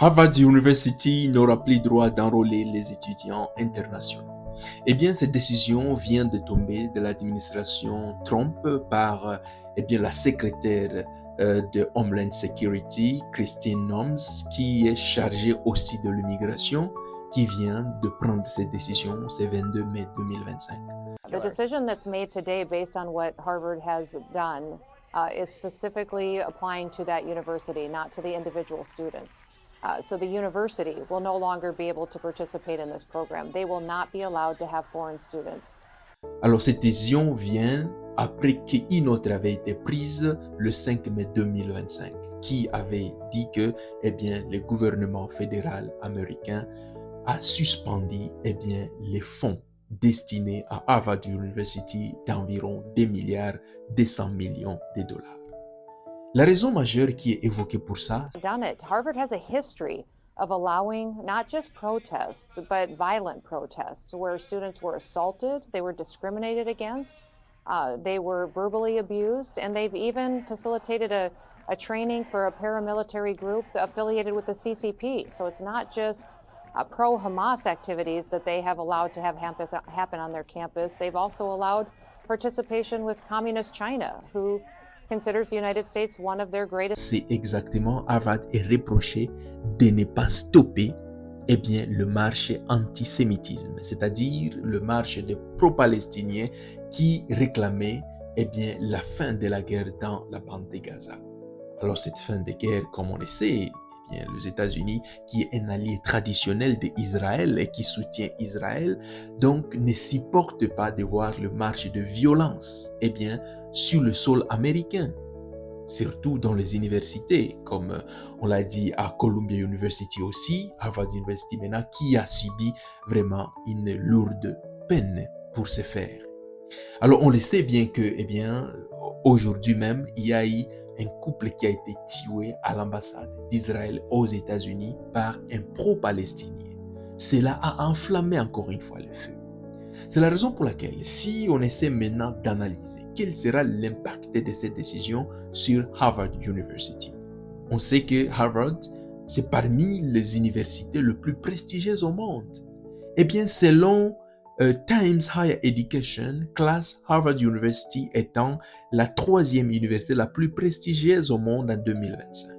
Harvard University n'aura plus droit d'enrôler les étudiants internationaux. Eh bien, cette décision vient de tomber de l'administration Trump par la secrétaire de Homeland Security, Christine Noms, qui est chargée aussi de l'immigration, qui vient de prendre cette décision ce 22 mai 2025. The decision that's made today based on what Harvard has done is specifically applying to that university, not to the individual students. So the university will no longer be able to participate in this program. They will not be allowed to have foreign students. Alors, cette décision vient après qu'une autre avait été prise le 5 mai 2025, qui avait dit que, le gouvernement fédéral américain a suspendu, les fonds destinés à Harvard University d'environ 2 milliards 200 millions de dollars. La raison majeure qui est évoquée pour ça, Harvard has a history of allowing not just protests, but violent protests where students were assaulted, they were discriminated against, they were verbally abused, and they've even facilitated a training for a paramilitary group affiliated with the CCP. So it's not just pro-Hamas activities that they have allowed to have happen on their campus. They've also allowed participation with communist China, who considers the United States one of their greatest. C'est exactement, Harvard est reproché de ne pas stopper le marche antisémitisme, c'est-à-dire le marche des pro-palestiniens qui réclamaient la fin de la guerre dans la bande de Gaza. Alors cette fin de guerre, comme on le sait, les États-Unis, qui est un allié traditionnel d'Israël et qui soutient Israël, donc ne supporte pas de voir le marche de violence sur le sol américain, surtout dans les universités, comme on l'a dit à Columbia University aussi, Harvard University maintenant, qui a subi vraiment une lourde peine pour ce faire. Alors on le sait bien que, aujourd'hui même, il y a eu un couple qui a été tué à l'ambassade d'Israël aux États-Unis par un pro-palestinien. Cela a enflammé encore une fois le feu. C'est la raison pour laquelle, si on essaie maintenant d'analyser quel sera l'impact de cette décision sur Harvard University, on sait que Harvard, c'est parmi les universités les plus prestigieuses au monde. Selon Times Higher Education classe Harvard University étant la 3e université la plus prestigieuse au monde en 2025.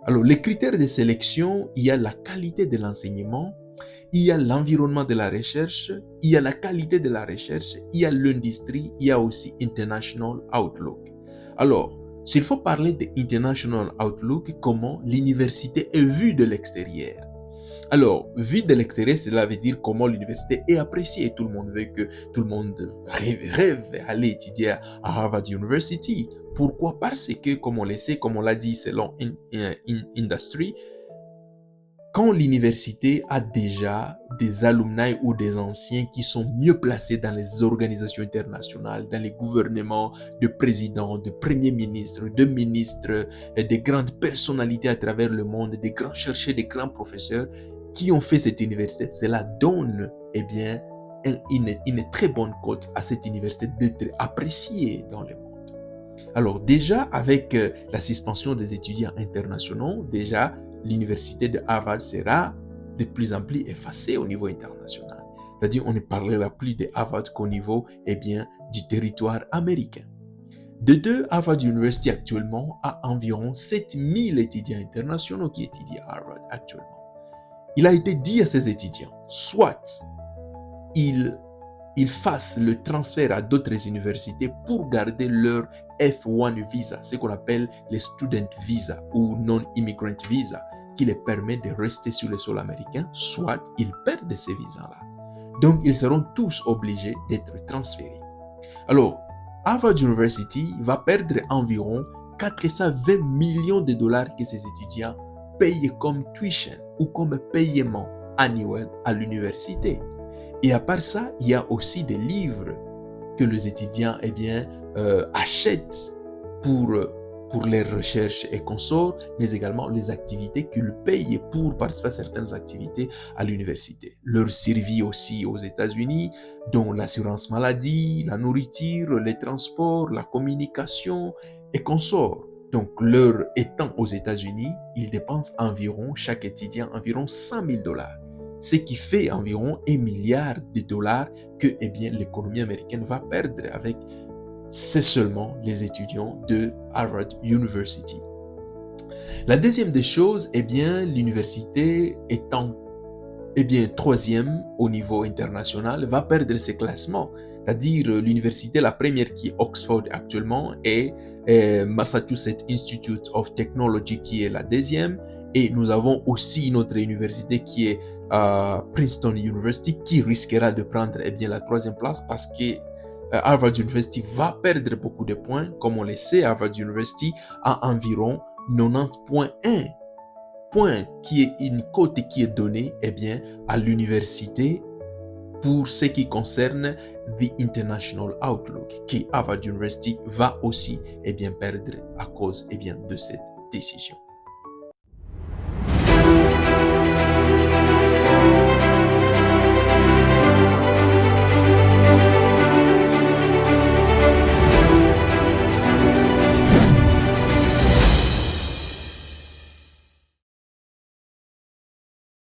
Alors, les critères de sélection, il y a la qualité de l'enseignement, il y a l'environnement de la recherche, il y a la qualité de la recherche, il y a l'industrie, il y a aussi International Outlook. Alors, s'il faut parler de International Outlook, comment l'université est vue de l'extérieur? Alors, vue de l'extérieur, cela veut dire comment l'université est appréciée. Tout le monde veut que tout le monde rêve d'aller étudier à Harvard University. Pourquoi? Parce que, comme on le sait, comme on l'a dit selon Industry, quand l'université a déjà des alumni ou des anciens qui sont mieux placés dans les organisations internationales, dans les gouvernements de présidents, de premiers ministres, de ministres, de grandes personnalités à travers le monde, des grands chercheurs, des grands professeurs qui ont fait cette université, cela donne une très bonne cote à cette université d'être appréciée dans le monde. Alors déjà, avec la suspension des étudiants internationaux, déjà, l'université de Harvard sera de plus en plus effacée au niveau international. C'est-à-dire, on ne parlera plus de Harvard qu'au niveau du territoire américain. De deux, Harvard University actuellement a environ 7000 étudiants internationaux qui étudient à Harvard actuellement. Il a été dit à ces étudiants, soit ils fassent le transfert à d'autres universités pour garder leur F1 visa, ce qu'on appelle les student visa ou non-immigrant visa, qui les permet de rester sur le sol américain, soit ils perdent ces visas-là. Donc, ils seront tous obligés d'être transférés. Alors, Harvard University va perdre environ 420 millions de dollars que ces étudiants payent comme tuition ou comme paiement annuel à l'université. Et à part ça, il y a aussi des livres que les étudiants achètent pour les recherches et consorts, mais également les activités qu'ils payent pour participer à certaines activités à l'université. Leur survie aussi aux États-Unis, dont l'assurance maladie, la nourriture, les transports, la communication et consorts. Donc, leur étant aux États-Unis, ils dépensent environ, chaque étudiant, environ 100 000 dollars. Ce qui fait environ 1 milliard de dollars que l'économie américaine va perdre avec c'est seulement les étudiants de Harvard University. La deuxième des choses, l'université étant troisième au niveau international, va perdre ses classements. C'est-à-dire l'université, la première qui est Oxford actuellement, et Massachusetts Institute of Technology qui est la deuxième. Et nous avons aussi notre université qui est Princeton University qui risquera de prendre la troisième place parce que Harvard University va perdre beaucoup de points. Comme on le sait, Harvard University a environ 90,1 points, qui est une cote qui est donnée à l'université pour ce qui concerne The International Outlook, que Harvard University va aussi perdre à cause de cette décision.